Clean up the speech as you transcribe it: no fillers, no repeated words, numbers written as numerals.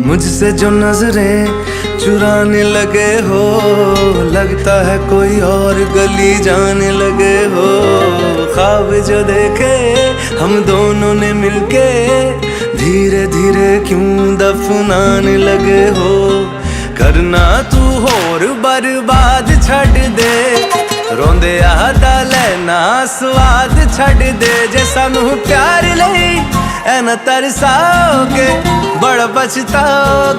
मुझसे जो नजरें चुराने लगे हो, लगता है कोई और गली जाने लगे हो। ख्वाब जो देखे हम दोनों ने मिलके, धीरे धीरे क्यों दफनाने लगे हो। करना तू होर बर्बाद छड़ दे, रोंदे आदा लेना स्वाद छड़ दे। जे सानू प्यार लई ऐ न तरसाओगे, बड़ा पछताओगे।